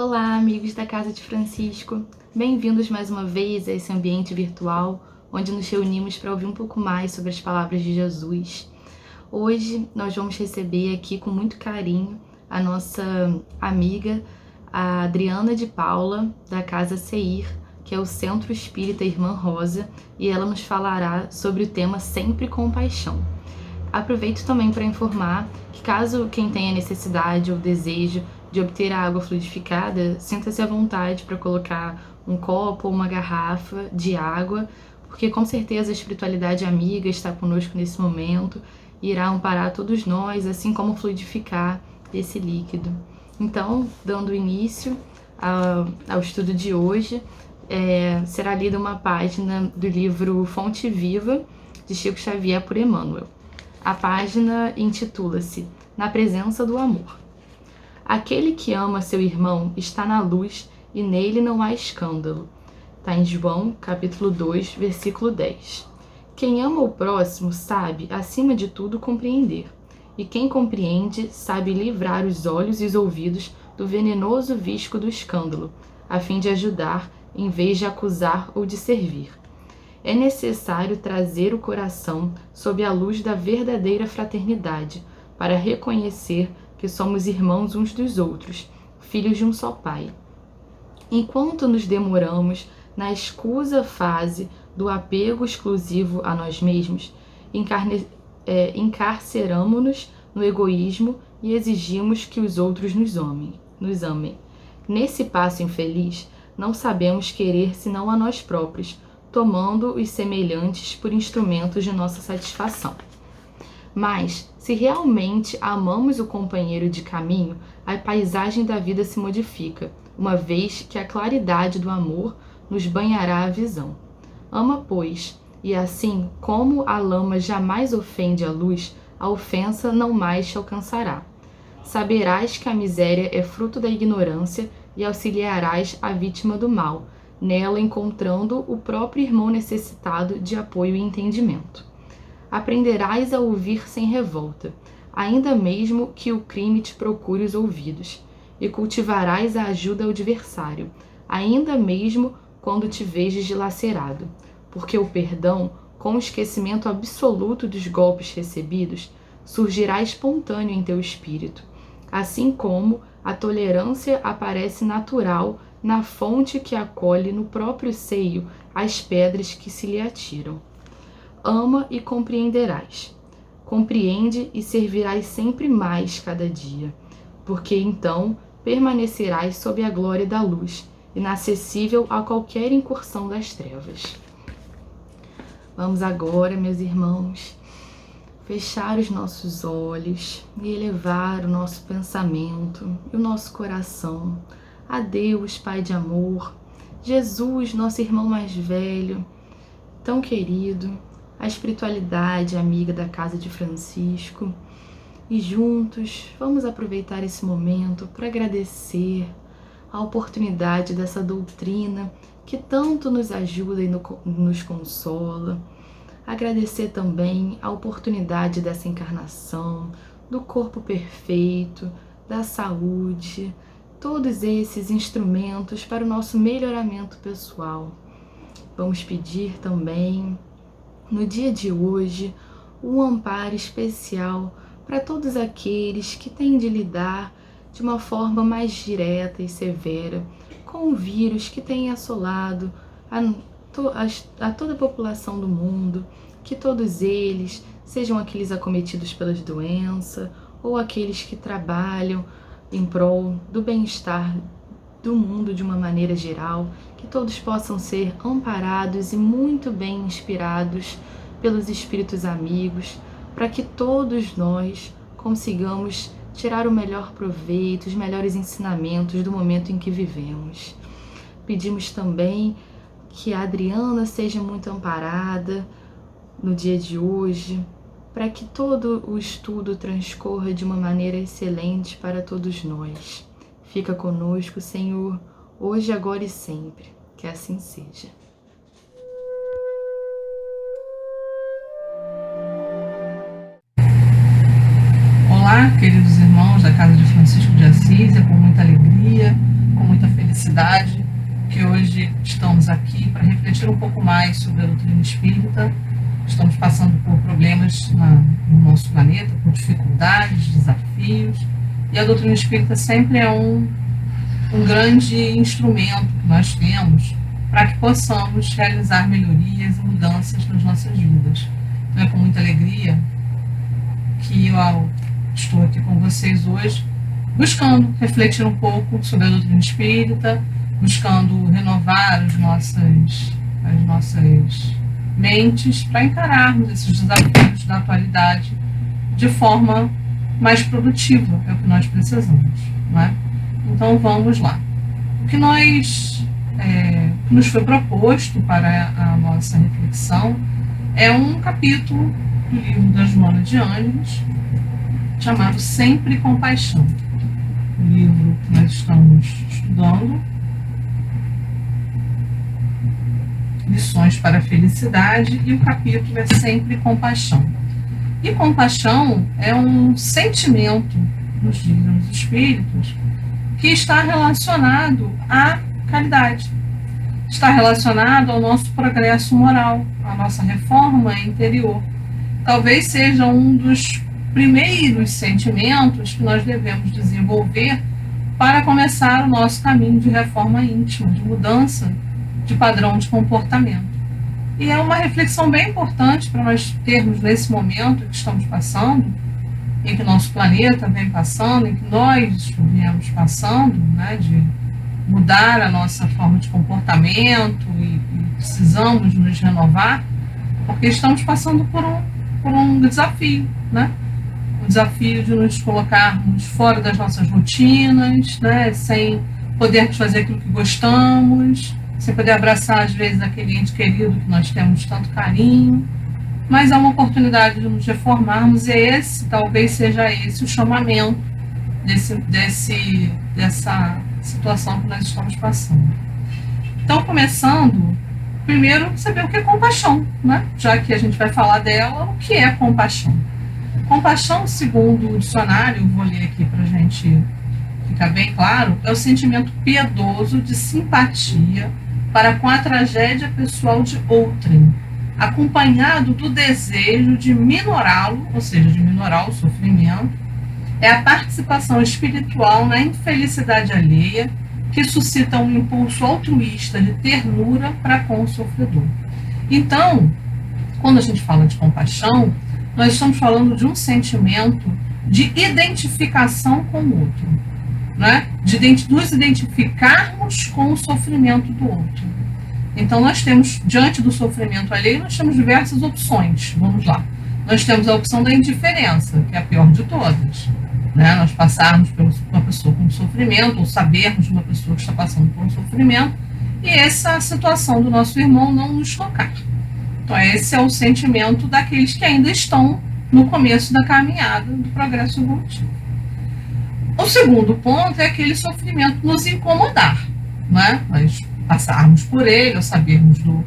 Olá, amigos da Casa de Francisco. Bem-vindos mais uma vez a esse ambiente virtual, onde nos reunimos para ouvir um pouco mais sobre as palavras de Jesus. Hoje nós vamos receber aqui com muito carinho a nossa amiga, a Adriana de Paula, da Casa Seir, que é o Centro Espírita Irmã Rosa, e ela nos falará sobre o tema Sempre Compaixão. Aproveito também para informar que caso quem tenha necessidade ou desejo de obter a água fluidificada, sinta-se à vontade para colocar um copo ou uma garrafa de água, porque com certeza a espiritualidade amiga está conosco nesse momento e irá amparar todos nós, assim como fluidificar esse líquido. Então, dando início ao estudo de hoje, será lida uma página do livro Fonte Viva, de Chico Xavier por Emmanuel. A página intitula-se Na Presença do Amor. Aquele que ama seu irmão está na luz e nele não há escândalo. Está em João, capítulo 2, versículo 10. Quem ama o próximo sabe, acima de tudo, compreender. E quem compreende sabe livrar os olhos e os ouvidos do venenoso visco do escândalo, a fim de ajudar, em vez de acusar ou de servir. É necessário trazer o coração sob a luz da verdadeira fraternidade, para reconhecer que somos irmãos uns dos outros, filhos de um só Pai. Enquanto nos demoramos na escusa fase do apego exclusivo a nós mesmos, encarceramo-nos no egoísmo e exigimos que os outros nos amem. Nesse passo infeliz, não sabemos querer senão a nós próprios, tomando os semelhantes por instrumentos de nossa satisfação. Mas, se realmente amamos o companheiro de caminho, a paisagem da vida se modifica, uma vez que a claridade do amor nos banhará a visão. Ama, pois, e assim como a lama jamais ofende a luz, a ofensa não mais te alcançará. Saberás que a miséria é fruto da ignorância e auxiliarás a vítima do mal, nela encontrando o próprio irmão necessitado de apoio e entendimento. Aprenderás a ouvir sem revolta, ainda mesmo que o crime te procure os ouvidos, e cultivarás a ajuda ao adversário, ainda mesmo quando te vejas dilacerado, porque o perdão, com o esquecimento absoluto dos golpes recebidos, surgirá espontâneo em teu espírito, assim como a tolerância aparece natural na fonte que acolhe no próprio seio as pedras que se lhe atiram. Ama e compreenderás. Compreende e servirás sempre mais cada dia, porque então permanecerás sob a glória da luz, inacessível a qualquer incursão das trevas. Vamos agora, meus irmãos, fechar os nossos olhos e elevar o nosso pensamento e o nosso coração a Deus, Pai de amor, Jesus, nosso irmão mais velho, tão querido, a espiritualidade amiga da Casa de Francisco, e juntos vamos aproveitar esse momento para agradecer a oportunidade dessa doutrina que tanto nos ajuda e nos consola, agradecer também a oportunidade dessa encarnação, do corpo perfeito, da saúde, todos esses instrumentos para o nosso melhoramento pessoal. Vamos pedir também, no dia de hoje, um amparo especial para todos aqueles que têm de lidar de uma forma mais direta e severa com o vírus que tem assolado a toda a população do mundo, que todos eles, sejam aqueles acometidos pelas doenças ou aqueles que trabalham em prol do bem-estar do mundo de uma maneira geral, que todos possam ser amparados e muito bem inspirados pelos espíritos amigos, para que todos nós consigamos tirar o melhor proveito, os melhores ensinamentos do momento em que vivemos. Pedimos também que a Adriana seja muito amparada no dia de hoje, para que todo o estudo transcorra de uma maneira excelente para todos nós. Fica conosco, Senhor, hoje, agora e sempre. Que assim seja. Olá, queridos irmãos da Casa de Francisco de Assis, é com muita alegria, com muita felicidade que hoje estamos aqui para refletir um pouco mais sobre a doutrina espírita. Estamos passando por problemas no nosso planeta, por dificuldades, desafios, e a doutrina espírita sempre é um grande instrumento que nós temos para que possamos realizar melhorias e mudanças nas nossas vidas. Então é com muita alegria que eu estou aqui com vocês hoje, buscando refletir um pouco sobre a doutrina espírita, buscando renovar as nossas mentes para encararmos esses desafios da atualidade de forma mais produtiva, é o que nós precisamos, não é? Então vamos lá. O que nos foi proposto para a nossa reflexão é um capítulo do livro da Joana de Ângeles, chamado Sempre Compaixão. O livro que nós estamos estudando, Lições para a Felicidade, e o capítulo é Sempre Compaixão. E compaixão é um sentimento, nos dizem os espíritos, que está relacionado à caridade, está relacionado ao nosso progresso moral, à nossa reforma interior. Talvez seja um dos primeiros sentimentos que nós devemos desenvolver para começar o nosso caminho de reforma íntima, de mudança de padrão de comportamento. E é uma reflexão bem importante para nós termos nesse momento que estamos passando, em que nosso planeta vem passando, em que nós viemos passando, né, de mudar a nossa forma de comportamento e precisamos nos renovar, porque estamos passando por um desafio, né? Um desafio de nos colocarmos fora das nossas rotinas, né, sem podermos fazer aquilo que gostamos, sem poder abraçar, às vezes, aquele ente querido que nós temos tanto carinho, mas é uma oportunidade de nos reformarmos, e talvez seja esse o chamamento dessa situação que nós estamos passando. Então, começando, primeiro, saber o que é compaixão, né? Já que a gente vai falar dela, o que é compaixão? Compaixão, segundo o dicionário, vou ler aqui para a gente ficar bem claro, é o sentimento piedoso de simpatia para com a tragédia pessoal de outrem, acompanhado do desejo de minorá-lo, ou seja, de minorar o sofrimento. É a participação espiritual na infelicidade alheia que suscita um impulso altruísta de ternura para com o sofredor. Então, quando a gente fala de compaixão, nós estamos falando de um sentimento de identificação com o outro, né? De nos identificarmos com o sofrimento do outro. Então, nós temos, diante do sofrimento alheio, nós temos diversas opções. Vamos lá. Nós temos a opção da indiferença, que é a pior de todas, né? Nós passarmos por uma pessoa com sofrimento, ou sabermos de uma pessoa que está passando por um sofrimento, e essa situação do nosso irmão não nos tocar. Então, esse é o sentimento daqueles que ainda estão no começo da caminhada do progresso evolutivo. O segundo ponto é aquele sofrimento nos incomodar, né? Nós passarmos por ele, ou sabermos do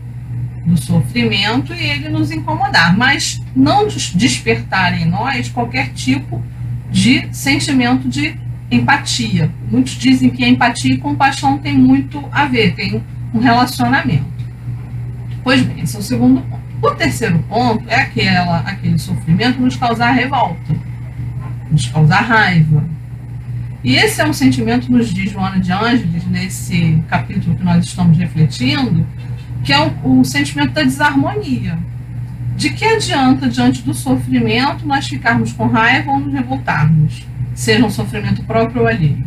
sofrimento e ele nos incomodar, mas não despertar em nós qualquer tipo de sentimento de empatia. Muitos dizem que a empatia e compaixão tem muito a ver, tem um relacionamento. Pois bem, esse é o segundo ponto. O terceiro ponto é aquele sofrimento nos causar revolta, nos causar raiva. E esse é um sentimento, nos diz Joana de Ângeles, nesse capítulo que nós estamos refletindo, que é o sentimento da desarmonia. De que adianta, diante do sofrimento, nós ficarmos com raiva ou nos revoltarmos? Seja um sofrimento próprio ou alheio?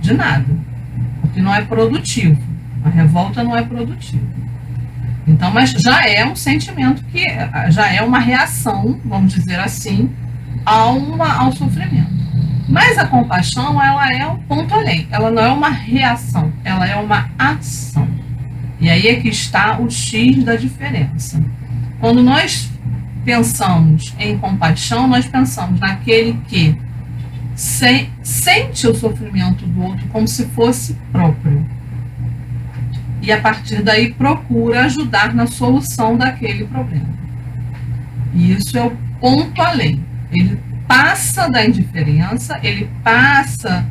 De nada, porque não é produtivo. A revolta não é produtiva. Então, mas já é um sentimento que já é uma reação, vamos dizer assim, ao sofrimento. Mas a compaixão, ela é um ponto além. Ela não é uma reação, ela é uma ação. E aí é que está o X da diferença. Quando nós pensamos em compaixão, nós pensamos naquele que sente o sofrimento do outro como se fosse próprio. E a partir daí procura ajudar na solução daquele problema. E isso é o ponto além. Ele passa da indiferença, ele passa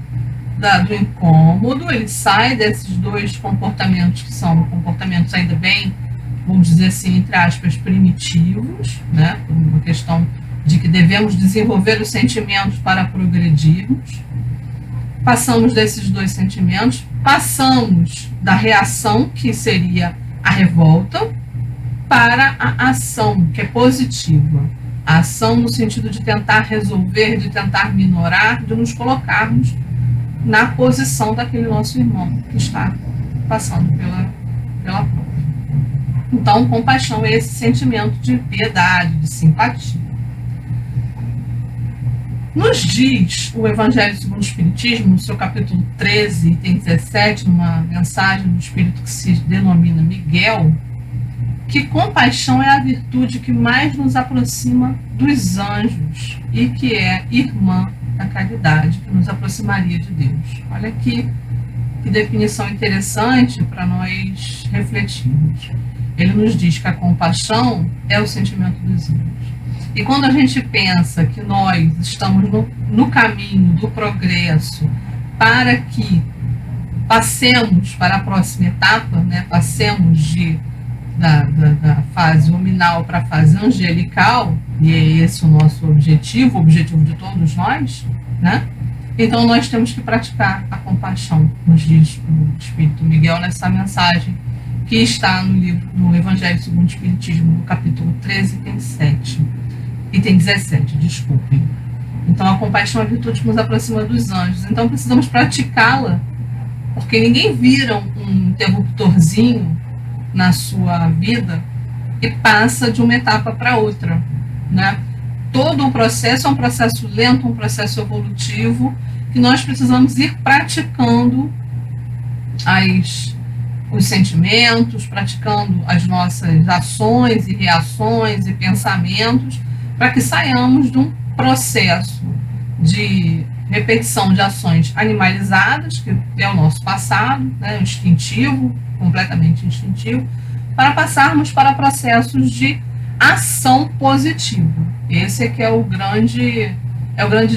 do incômodo, ele sai desses dois comportamentos que são comportamentos ainda bem, vamos dizer assim, entre aspas, primitivos, né? Por uma questão de que devemos desenvolver os sentimentos para progredirmos. Passamos desses dois sentimentos, passamos da reação, que seria a revolta, para a ação, que é positiva. A ação no sentido de tentar resolver, de tentar minorar, de nos colocarmos na posição daquele nosso irmão que está passando pela prova. Então, compaixão é esse sentimento de piedade, de simpatia. Nos diz o Evangelho segundo o Espiritismo, no seu capítulo 13, item 17, numa mensagem do Espírito que se denomina Miguel, que compaixão é a virtude que mais nos aproxima dos anjos e que é irmã da caridade, que nos aproximaria de Deus. Olha que definição interessante para nós refletirmos. Ele nos diz que a compaixão é o sentimento dos anjos. E quando a gente pensa que nós estamos no caminho do progresso para que passemos para a próxima etapa, né, passemos da fase hominal para a fase angelical, e é esse o nosso objetivo, o objetivo de todos nós, né? Então nós temos que praticar a compaixão, nos diz o Espírito Miguel nessa mensagem que está no Evangelho segundo o Espiritismo, no capítulo 13, item 17, desculpem. Então a compaixão é a virtude que nos aproxima dos anjos, então precisamos praticá-la, porque ninguém vira um interruptorzinho na sua vida e passa de uma etapa para outra, né? Todo o processo é um processo lento, um processo evolutivo, que nós precisamos ir praticando os sentimentos, praticando as nossas ações e reações e pensamentos, para que saiamos de um processo de repetição de ações animalizadas, que é o nosso passado, né, instintivo, completamente instintivo, para passarmos para processos de ação positiva. Esse é que é o grande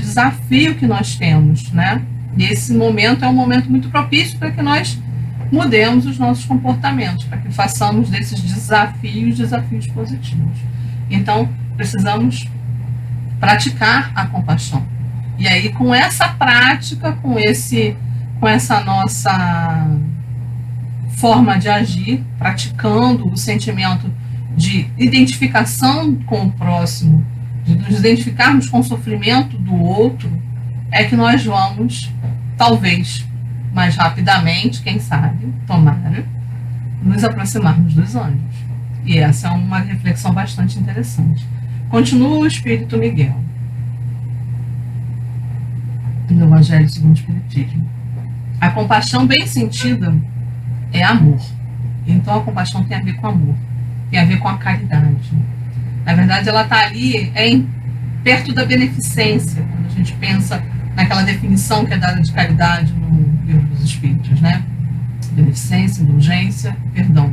desafio que nós temos, né? E esse momento é um momento muito propício para que nós mudemos os nossos comportamentos, para que façamos desses desafios positivos. Então, precisamos praticar a compaixão. E aí, com essa prática, com essa nossa forma de agir, praticando o sentimento de identificação com o próximo, de nos identificarmos com o sofrimento do outro, é que nós vamos, talvez, mais rapidamente, quem sabe, tomara, nos aproximarmos dos anjos. E essa é uma reflexão bastante interessante. Continua o Espírito Miguel, no Evangelho segundo o Espiritismo. A compaixão bem sentida é amor. Então a compaixão tem a ver com amor, tem a ver com a caridade. Na verdade, ela está ali perto da beneficência, quando a gente pensa naquela definição que é dada de caridade no Livro dos Espíritos, né? Beneficência, indulgência, perdão.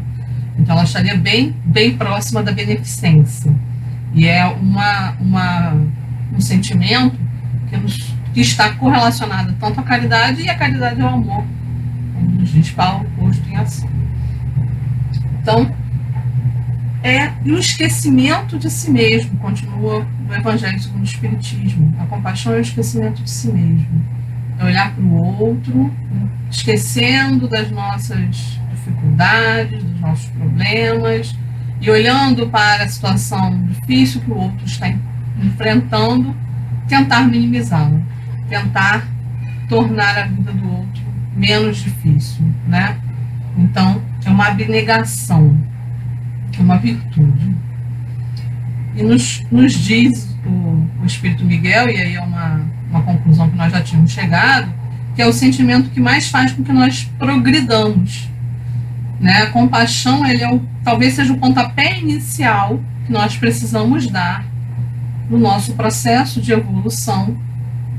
Então ela estaria bem próxima da beneficência. E é um sentimento que está correlacionado tanto à caridade, e a caridade é o amor, como nos diz Paulo, posto em ação. Então, e o esquecimento de si mesmo, continua no Evangelho segundo o Espiritismo. A compaixão é o esquecimento de si mesmo. É olhar para o outro, esquecendo das nossas dificuldades, dos nossos problemas, e olhando para a situação difícil que o outro está enfrentando, tentar minimizá-la, tentar tornar a vida do outro menos difícil, né? Então, é uma abnegação, é uma virtude. E nos diz o Espírito Miguel, e aí é uma conclusão que nós já tínhamos chegado, que é o sentimento que mais faz com que nós progridamos, né? A compaixão, talvez seja o pontapé inicial que nós precisamos dar no nosso processo de evolução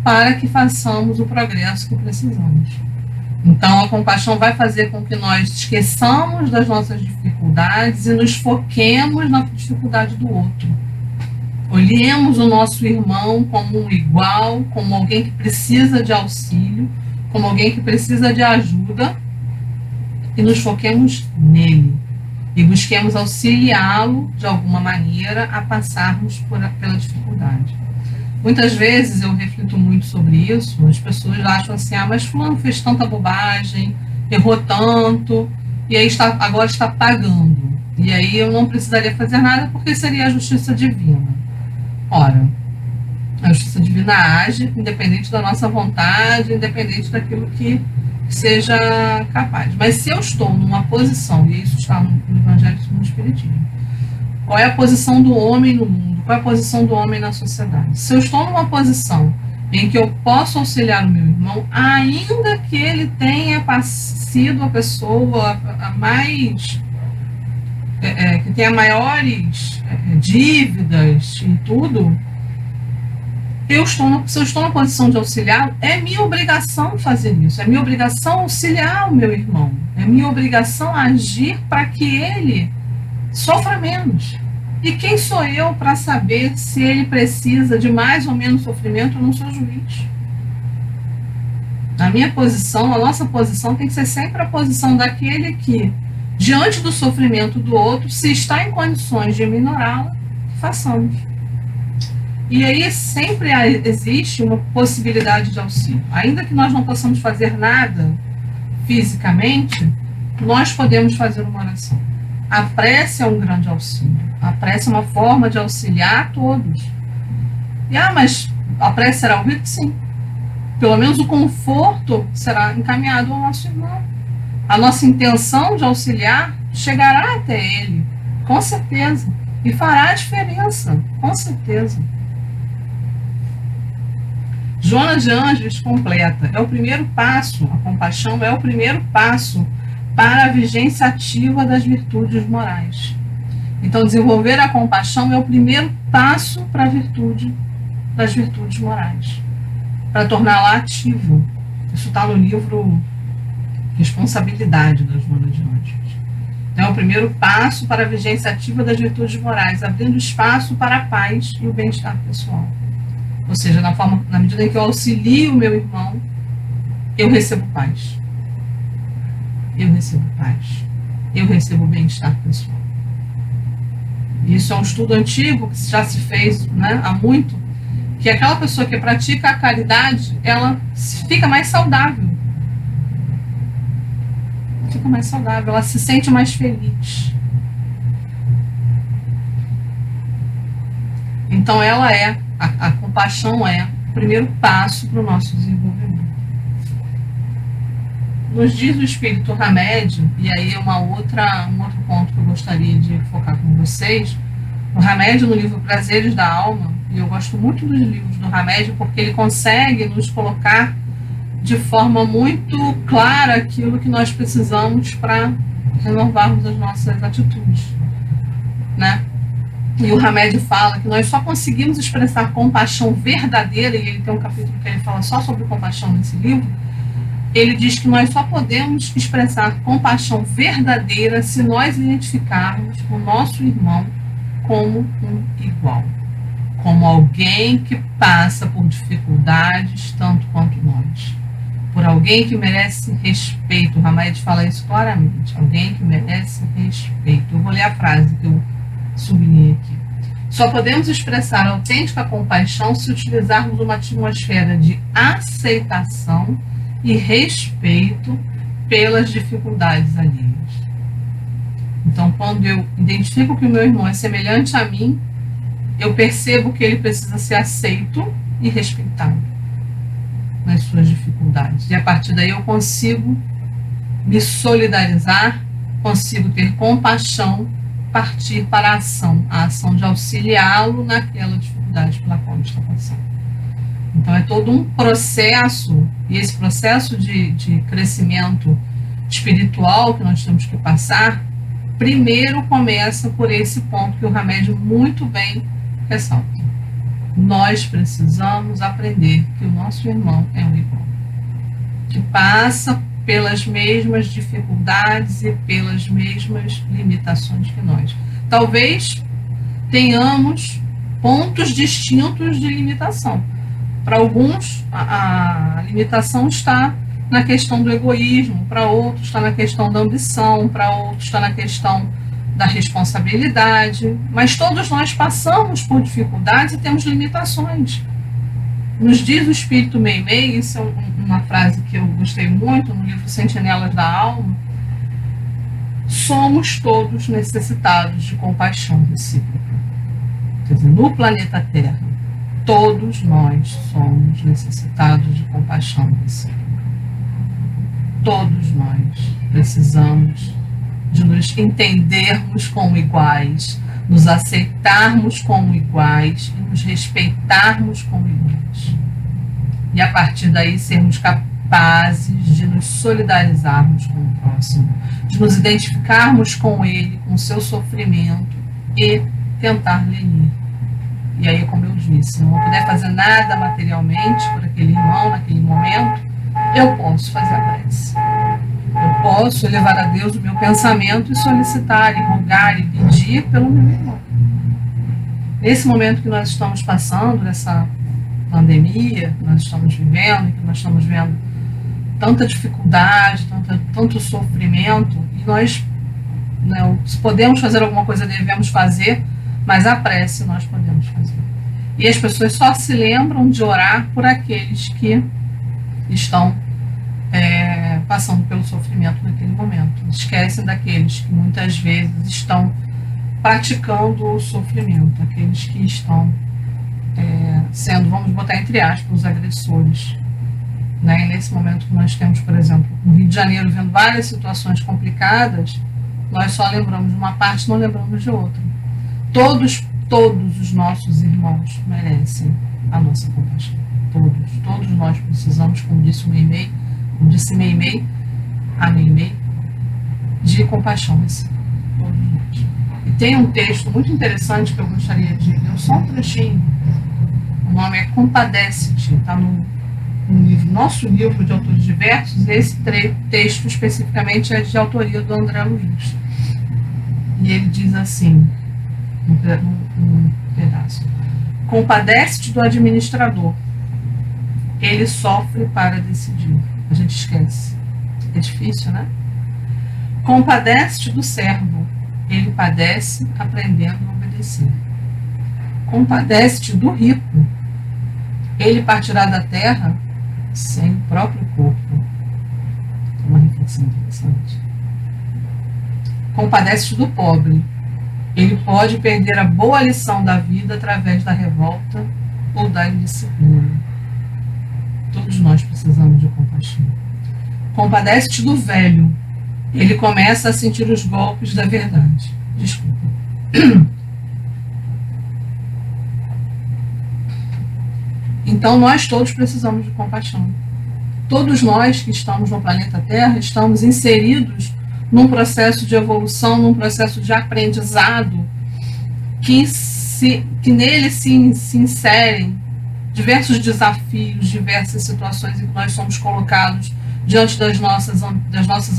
para que façamos o progresso que precisamos. Então, a compaixão vai fazer com que nós esqueçamos das nossas dificuldades e nos foquemos na dificuldade do outro. Olhemos o nosso irmão como um igual, como alguém que precisa de auxílio, como alguém que precisa de ajuda e nos foquemos nele e busquemos auxiliá-lo de alguma maneira a passarmos pela dificuldade. Muitas vezes eu reflito muito sobre isso, as pessoas acham assim, mas fulano fez tanta bobagem, errou tanto, e aí agora está pagando. E aí eu não precisaria fazer nada porque seria a justiça divina. Ora, a justiça divina age independente da nossa vontade, independente daquilo que seja capaz. Mas se eu estou numa posição, e isso está no Evangelho no Espiritismo, qual é a posição do homem no mundo? Qual é a posição do homem na sociedade? Se eu estou numa posição em que eu posso auxiliar o meu irmão, ainda que ele tenha sido a pessoa a mais... que tenha maiores dívidas e tudo, se eu estou na posição de auxiliar, é minha obrigação fazer isso, é minha obrigação auxiliar o meu irmão, é minha obrigação agir para que ele sofra menos. E quem sou eu para saber se ele precisa de mais ou menos sofrimento? Eu não sou juiz. A minha posição, a nossa posição tem que ser sempre a posição daquele que, diante do sofrimento do outro, se está em condições de minorá-la, façamos. E aí sempre existe uma possibilidade de auxílio. Ainda que nós não possamos fazer nada fisicamente, nós podemos fazer uma oração. A prece é um grande auxílio. A prece é uma forma de auxiliar todos. E, mas a prece será ouvida? Sim. Pelo menos o conforto será encaminhado ao nosso irmão. A nossa intenção de auxiliar chegará até ele, com certeza. E fará a diferença, com certeza. Joana de Ângeles completa. É o primeiro passo, a compaixão é o primeiro passo para a vigência ativa das virtudes morais. Então, desenvolver a compaixão é o primeiro passo para a virtude das virtudes morais, para torná-la ativa. Isso está no livro Responsabilidade, da Joana de Ângeles. Então, é o primeiro passo para a vigência ativa das virtudes morais, abrindo espaço para a paz e o bem-estar pessoal. Ou seja, na medida em que eu auxilio o meu irmão, eu recebo paz. Eu recebo paz. Eu recebo bem-estar pessoal. Isso é um estudo antigo que já se fez, há muito, que aquela pessoa que pratica a caridade, ela fica mais saudável. Fica mais saudável, ela se sente mais feliz. Então a compaixão é o primeiro passo para o nosso desenvolvimento. Nos diz o Espírito Hamed, e aí é um outro ponto que eu gostaria de focar com vocês, o Hamed no livro Prazeres da Alma, e eu gosto muito dos livros do Hamed porque ele consegue nos colocar de forma muito clara aquilo que nós precisamos para renovarmos as nossas atitudes, E o Hamed fala que nós só conseguimos expressar compaixão verdadeira, e ele tem um capítulo que ele fala só sobre compaixão nesse livro. Ele diz que nós só podemos expressar compaixão verdadeira se nós identificarmos o nosso irmão como um igual, como alguém que passa por dificuldades tanto quanto nós, por alguém que merece respeito. O Hamed fala isso claramente, alguém que merece respeito. Eu vou ler a frase que eu sublinhei aqui. Só podemos expressar autêntica compaixão se utilizarmos uma atmosfera de aceitação e respeito pelas dificuldades alheias. Então, quando eu identifico que o meu irmão é semelhante a mim, eu percebo que ele precisa ser aceito e respeitado nas suas dificuldades. E a partir daí eu consigo me solidarizar, consigo ter compaixão, partir para a ação de auxiliá-lo naquela dificuldade pela qual ele está passando. Então, é todo um processo, e esse processo de crescimento espiritual que nós temos que passar, primeiro começa por esse ponto que o Hamed muito bem ressalta. Nós precisamos aprender que o nosso irmão é um irmão, que passa pelas mesmas dificuldades e pelas mesmas limitações que nós. Talvez tenhamos pontos distintos de limitação. Para alguns, a limitação está na questão do egoísmo, para outros está na questão da ambição, para outros está na questão da responsabilidade, mas todos nós passamos por dificuldades e temos limitações. Nos diz o Espírito Meimei, isso é uma frase que eu gostei muito no livro Sentinelas da Alma, somos todos necessitados de compaixão recíproca. Quer dizer, no planeta Terra, todos nós somos necessitados de compaixão recíproca. Todos nós precisamos de nos entendermos como iguais, nos aceitarmos como iguais e nos respeitarmos como iguais. E a partir daí sermos capazes de nos solidarizarmos com o próximo, de nos identificarmos com ele, com o seu sofrimento e tentar lenir. E aí, como eu disse, se não puder fazer nada materialmente por aquele irmão naquele momento, eu posso fazer a prece. Eu posso elevar a Deus o meu pensamento e solicitar, e rogar, e pedir pelo meu irmão. Nesse momento que nós estamos passando, nessa pandemia que nós estamos vivendo, que nós estamos vendo tanta dificuldade, tanto sofrimento, e nós, se podemos fazer alguma coisa, devemos fazer, mas a prece nós podemos fazer. E as pessoas só se lembram de orar por aqueles que estão passando pelo sofrimento naquele momento. Esquecem daqueles que muitas vezes estão praticando o sofrimento, aqueles que estão sendo, vamos botar entre aspas, os agressores. Né? E nesse momento que nós temos, por exemplo, no Rio de Janeiro, vendo várias situações complicadas, nós só lembramos de uma parte, não lembramos de outra. Todos os nossos irmãos merecem a nossa compaixão. Todos nós precisamos, como disse Meimei, a Meimei, de compaixão recíproca. Todos nós. E tem um texto muito interessante que eu gostaria de ler, só um trechinho. O nome é Compadece-te, está no livro, nosso livro de autores diversos. Esse texto especificamente é de autoria do André Luiz. E ele diz assim, um pedaço: compadece-te do administrador, ele sofre para decidir. A gente esquece, é difícil, né? Compadece-te do servo, ele padece aprendendo a obedecer. Compadece-te do rico, ele partirá da terra sem o próprio corpo. É uma reflexão interessante. Compadece-te do pobre, ele pode perder a boa lição da vida através da revolta ou da indisciplina. Todos nós precisamos de compaixão. Compadece-te do velho, ele começa a sentir os golpes da verdade. Desculpa. Então, nós todos precisamos de compaixão. Todos nós que estamos no planeta Terra estamos inseridos num processo de evolução, num processo de aprendizado, que nele se inserem diversos desafios, diversas situações em que nós somos colocados diante das nossas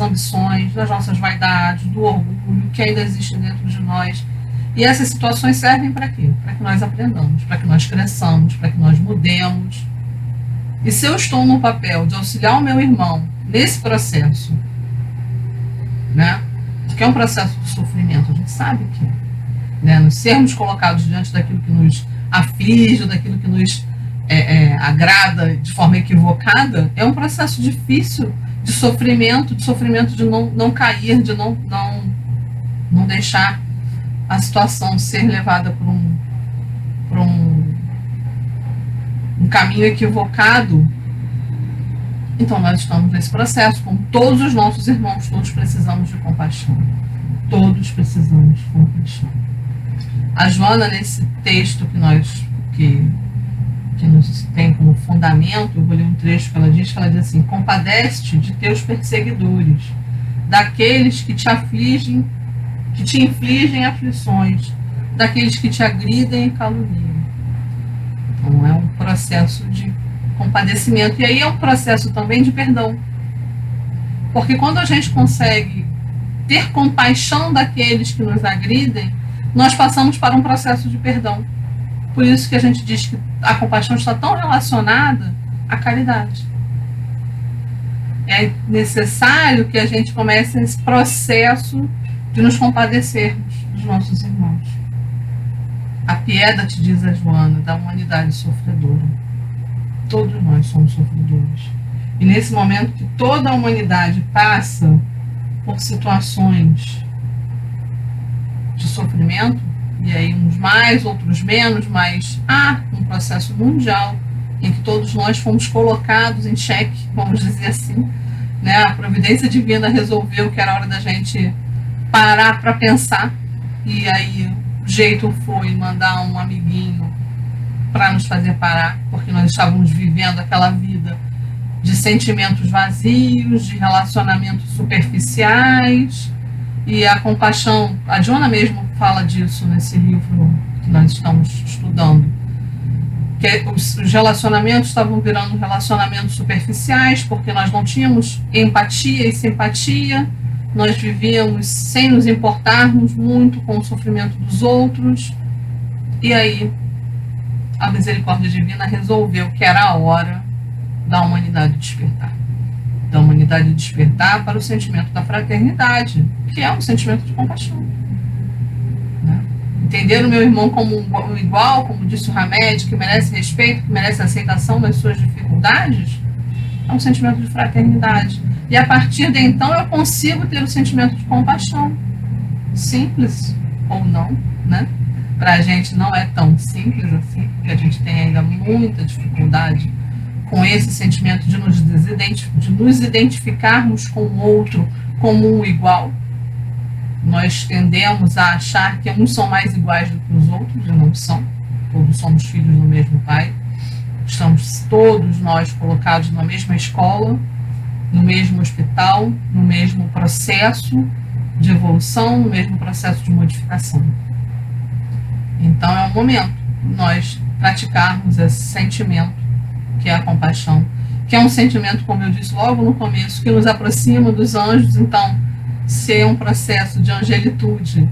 ambições, das nossas vaidades, do orgulho que ainda existe dentro de nós. E essas situações servem para quê? Para que nós aprendamos, para que nós cresçamos, para que nós mudemos. E se eu estou no papel de auxiliar o meu irmão nesse processo, né, que é um processo de sofrimento, a gente sabe que, né, nós sermos colocados diante daquilo que nos aflige, daquilo que nos agrada de forma equivocada, é um processo difícil de sofrimento de não cair, de não deixar a situação ser levada por um caminho equivocado. Então nós estamos nesse processo, como todos os nossos irmãos, todos precisamos de compaixão. Todos precisamos de compaixão. A Joana, nesse texto que nos tem como fundamento, eu vou ler um trecho que ela diz assim: compadece-te de teus perseguidores, daqueles que te afligem, que te infligem aflições, daqueles que te agridem e caluniam. Então é um processo de compadecimento, e aí é um processo também de perdão, porque quando a gente consegue ter compaixão daqueles que nos agridem, nós passamos para um processo de perdão. Por isso que a gente diz que a compaixão está tão relacionada à caridade. é necessário que a gente comece esse processo de nos compadecermos dos nossos irmãos. Apieda-te, diz a Joana, da humanidade sofredora. Todos nós somos sofredores. E nesse momento que toda a humanidade passa por situações de sofrimento, e aí uns mais, outros menos, mas há um processo mundial em que todos nós fomos colocados em xeque, vamos dizer assim, né? A providência divina resolveu que era hora da gente parar para pensar, e aí o jeito foi mandar um amiguinho para nos fazer parar, porque nós estávamos vivendo aquela vida de sentimentos vazios, de relacionamentos superficiais, e a compaixão, a Joana mesmo fala disso nesse livro que nós estamos estudando, que os relacionamentos estavam virando relacionamentos superficiais, porque nós não tínhamos empatia e simpatia, nós vivíamos sem nos importarmos muito com o sofrimento dos outros, e aí a misericórdia divina resolveu que era a hora da humanidade despertar. Da humanidade despertar para o sentimento da fraternidade, que é um sentimento de compaixão. Né? Entender o meu irmão como um igual, como disse o Hamed, que merece respeito, que merece aceitação das suas dificuldades, é um sentimento de fraternidade. E a partir de então eu consigo ter o sentimento de compaixão. Simples ou não, né? Para a gente não é tão simples assim, porque a gente tem ainda muita dificuldade com esse sentimento de nos identificarmos com o outro como um igual. Nós tendemos a achar que uns são mais iguais do que os outros, e não são. Todos somos filhos do mesmo pai. Estamos todos nós colocados na mesma escola, no mesmo hospital, no mesmo processo de evolução, no mesmo processo de modificação. Então é o momento de nós praticarmos esse sentimento, que é a compaixão, que é um sentimento, como eu disse logo no começo, que nos aproxima dos anjos. Então, se é um processo de angelitude,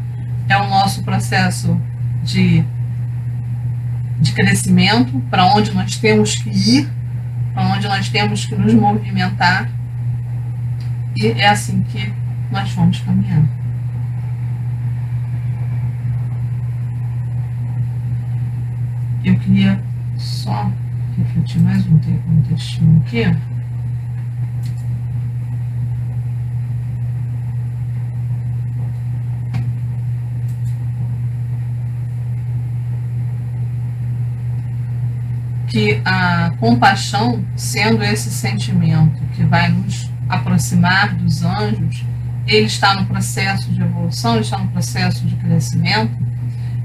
é o nosso processo de crescimento, para onde nós temos que ir, para onde nós temos que nos movimentar, e é assim que nós vamos caminhar. Eu queria só refletir mais um textinho aqui. Que a compaixão, sendo esse sentimento que vai nos aproximar dos anjos, ele está no processo de evolução, ele está no processo de crescimento,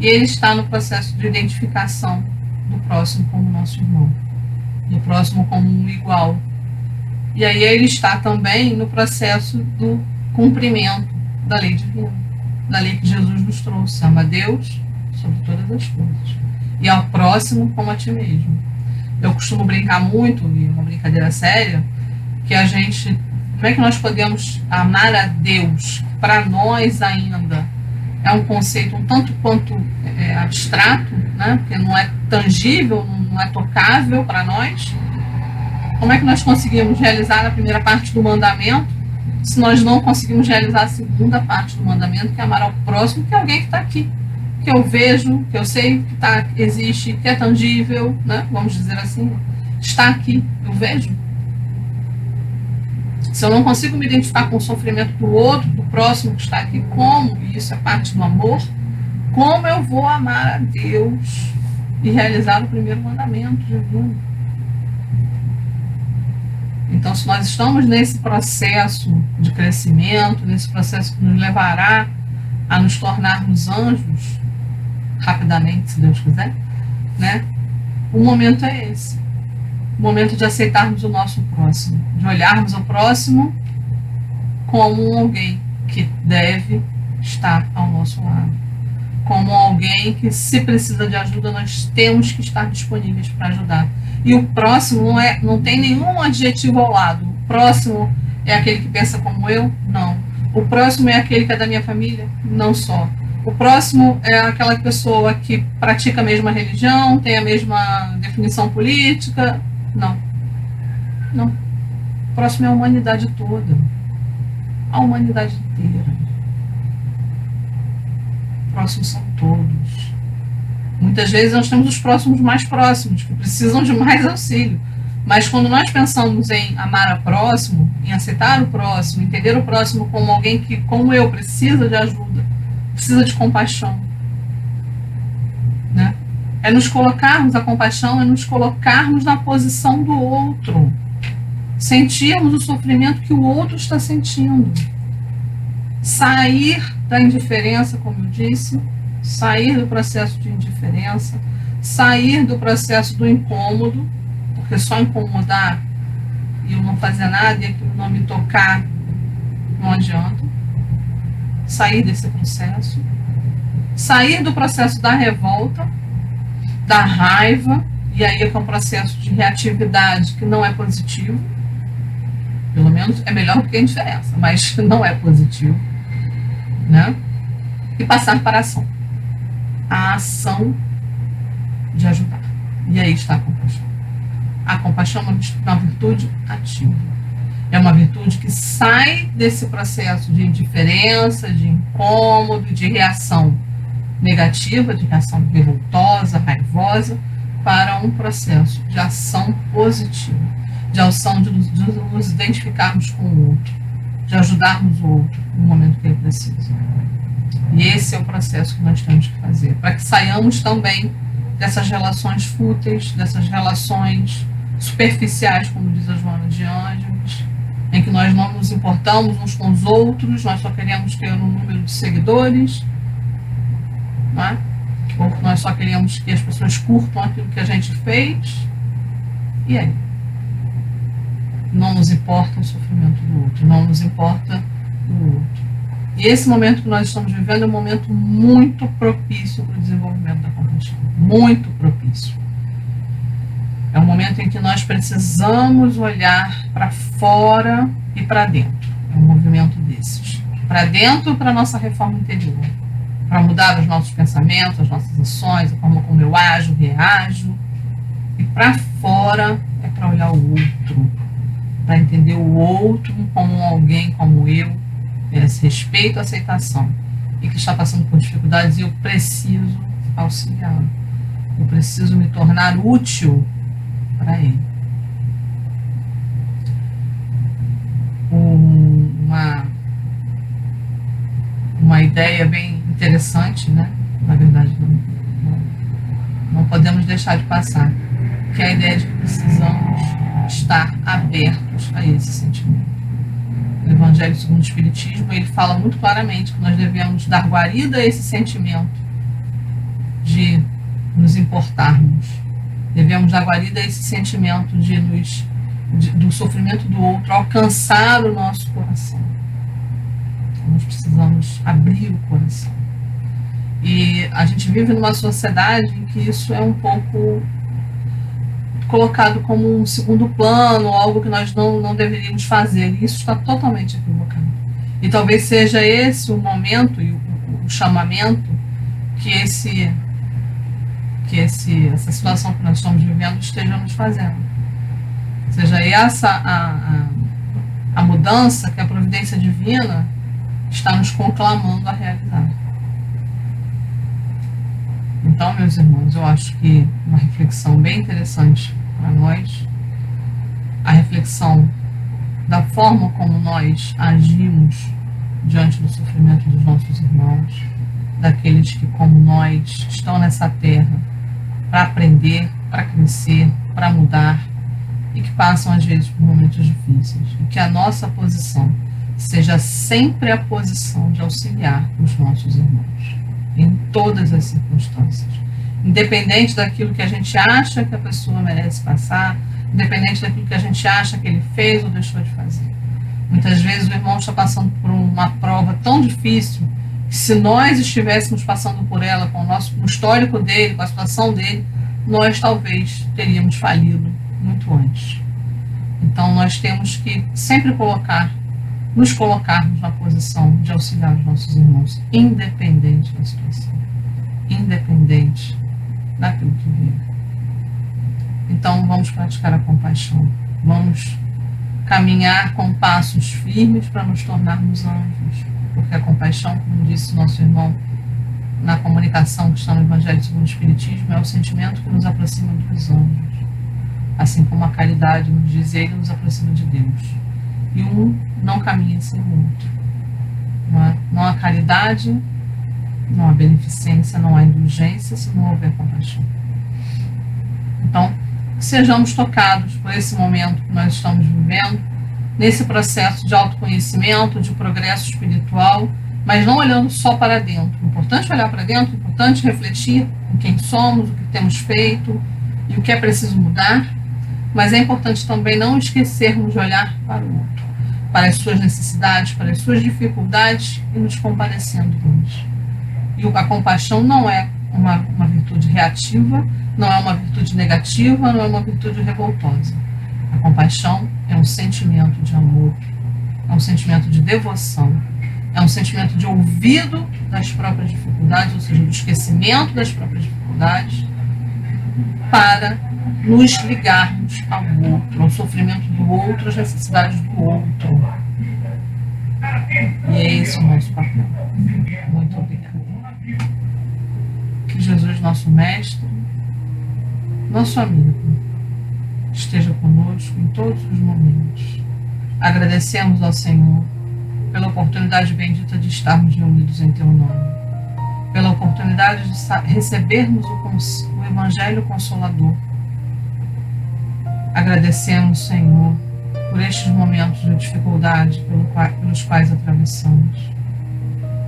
e ele está no processo de identificação do próximo como nosso irmão, do próximo como um igual. E aí ele está também no processo do cumprimento da lei divina, da lei que Jesus nos trouxe: ama a Deus sobre todas as coisas e ao próximo como a ti mesmo. Eu costumo brincar muito, e uma brincadeira séria, que a gente, como é que nós podemos amar a Deus? Para nós ainda é um conceito um tanto quanto abstrato, né? Porque não é tangível, não é tocável para nós. Como é que nós conseguimos realizar a primeira parte do mandamento se nós não conseguimos realizar a segunda parte do mandamento, que é amar ao próximo, que é alguém que está aqui, que eu vejo, que eu sei que existe, que é tangível, né? Vamos dizer assim, está aqui, eu vejo. Se eu não consigo me identificar com o sofrimento do outro, do próximo que está aqui, como, e isso é parte do amor, como eu vou amar a Deus e realizar o primeiro mandamento divino? Então, se nós estamos nesse processo de crescimento, nesse processo que nos levará a nos tornarmos anjos, rapidamente, se Deus quiser, né? O momento é esse. O momento de aceitarmos o nosso próximo, de olharmos o próximo como alguém que deve estar ao nosso lado, como alguém que, se precisa de ajuda, nós temos que estar disponíveis para ajudar. E o próximo não tem nenhum adjetivo ao lado. O próximo é aquele que pensa como eu? Não. O próximo é aquele que é da minha família? Não só. O próximo é aquela pessoa que pratica a mesma religião, tem a mesma definição política? Não. Não. O próximo é a humanidade toda. A humanidade inteira. Próximos são todos. Muitas vezes nós temos os próximos mais próximos, que precisam de mais auxílio. Mas quando nós pensamos em amar o próximo, em aceitar o próximo, entender o próximo como alguém que, como eu, precisa de ajuda, precisa de compaixão, né? É nos colocarmos, a compaixão é nos colocarmos na posição do outro. Sentirmos o sofrimento que o outro está sentindo. Sair da indiferença, como eu disse, sair do processo de indiferença, sair do processo do incômodo, porque só incomodar e eu não fazer nada e aquilo não me tocar, não adianta. Sair desse processo. Sair do processo da revolta, da raiva, e aí é um processo de reatividade que não é positivo. Pelo menos é melhor do que a indiferença, mas não é positivo, né? E passar para a ação. A ação de ajudar. E aí está a compaixão. A compaixão é uma virtude ativa. É uma virtude que sai desse processo de indiferença, de incômodo, de reação negativa, de reação revoltosa, raivosa, para um processo de ação positiva, de ação de nos identificarmos com o outro, de ajudarmos o outro no momento que ele precisa. E esse é o processo que nós temos que fazer, para que saiamos também dessas relações fúteis, dessas relações superficiais, como diz a Joana de Ângeles, em que nós não nos importamos uns com os outros, nós só queremos ter um número de seguidores, não é? Ou que nós só queremos que as pessoas curtam aquilo que a gente fez, e aí? Não nos importa o sofrimento do outro, não nos importa o outro. E esse momento que nós estamos vivendo é um momento muito propício para o desenvolvimento da compaixão, muito propício. É um momento em que nós precisamos olhar para fora e para dentro. É um movimento desses. Para dentro, para a nossa reforma interior. Para mudar os nossos pensamentos, as nossas ações, a forma como eu ajo, reajo. E para fora é para olhar o outro. Para entender o outro como alguém como eu. Esse respeito, aceitação. E que está passando por dificuldades e eu preciso auxiliá-lo. Eu preciso me tornar útil para ele. Uma ideia bem interessante, né? Na verdade, não podemos deixar de passar, que é a ideia de que precisamos estar abertos a esse sentimento. No Evangelho segundo o Espiritismo, ele fala muito claramente que nós devemos dar guarida a esse sentimento de nos importarmos. Devemos dar guarida a esse sentimento do sofrimento do outro, alcançar o nosso coração. Então, nós precisamos abrir o coração. E a gente vive numa sociedade em que isso é um pouco colocado como um segundo plano, algo que nós não deveríamos fazer. E isso está totalmente equivocado. E talvez seja esse o momento e o chamamento que essa situação que nós estamos vivendo esteja nos fazendo. Seja essa a mudança que a providência divina está nos conclamando a realizar. Então, meus irmãos, eu acho que uma reflexão bem interessante para nós, a reflexão da forma como nós agimos diante do sofrimento dos nossos irmãos, daqueles que, como nós, estão nessa terra para aprender, para crescer, para mudar e que passam às vezes por momentos difíceis. E que a nossa posição seja sempre a posição de auxiliar os nossos irmãos, em todas as circunstâncias. Independente daquilo que a gente acha que a pessoa merece passar, independente daquilo que a gente acha que ele fez ou deixou de fazer. Muitas vezes o irmão está passando por uma prova tão difícil que se nós estivéssemos passando por ela com o histórico dele, com a situação dele, nós talvez teríamos falido muito antes. Então nós temos que sempre nos colocarmos na posição de auxiliar os nossos irmãos, independente da situação, independente daquilo que vive. Então vamos praticar a compaixão, vamos caminhar com passos firmes para nos tornarmos anjos, porque a compaixão, como disse nosso irmão na comunicação que está no Evangelho segundo o Espiritismo, é o sentimento que nos aproxima dos anjos, assim como a caridade, nos diz ele, nos aproxima de Deus. E um não caminha sem o outro. Não há caridade, não há beneficência, não há indulgência se não houver compaixão. Então, sejamos tocados por esse momento que nós estamos vivendo, nesse processo de autoconhecimento, de progresso espiritual, mas não olhando só para dentro. É importante olhar para dentro, é importante refletir em quem somos, o que temos feito e o que é preciso mudar, mas é importante também não esquecermos de olhar para o outro, para as suas necessidades, para as suas dificuldades e nos compadecendo deles. E a compaixão não é uma virtude reativa, não é uma virtude negativa, não é uma virtude revoltosa. A compaixão é um sentimento de amor, é um sentimento de devoção, é um sentimento de ouvido das próprias dificuldades, ou seja, do esquecimento das próprias dificuldades, para nos ligarmos ao outro, ao sofrimento do outro, às necessidades do outro. E é esse o nosso papel. Muito obrigada. Que Jesus, nosso Mestre, nosso amigo, esteja conosco em todos os momentos. Agradecemos ao Senhor pela oportunidade bendita de estarmos reunidos em Teu nome, pela oportunidade de recebermos o Evangelho Consolador. Agradecemos, Senhor, por estes momentos de dificuldade pelos quais atravessamos.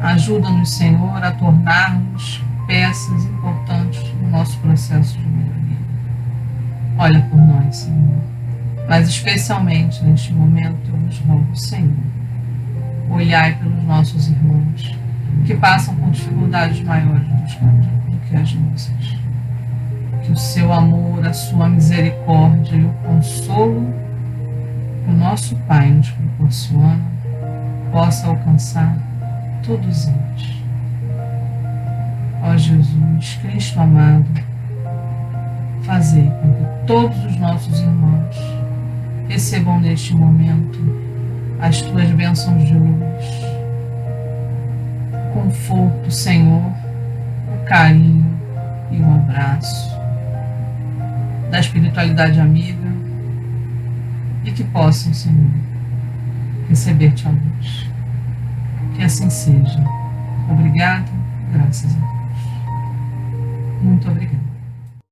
Ajuda-nos, Senhor, a tornarmos peças importantes no nosso processo de melhoria. Olha por nós, Senhor. Mas especialmente neste momento eu vos rogo, Senhor, olhai pelos nossos irmãos que passam por dificuldades maiores do que as nossas. Que o seu amor, a sua misericórdia e o consolo que o nosso Pai nos proporciona possa alcançar todos eles. Ó Jesus, Cristo amado, fazei com que todos os nossos irmãos recebam neste momento as tuas bênçãos de luz, conforto, Senhor, o carinho e o abraço da espiritualidade amiga e que possam, Senhor, receber-te a luz. Que assim seja. Obrigada, graças a Deus. Muito obrigada.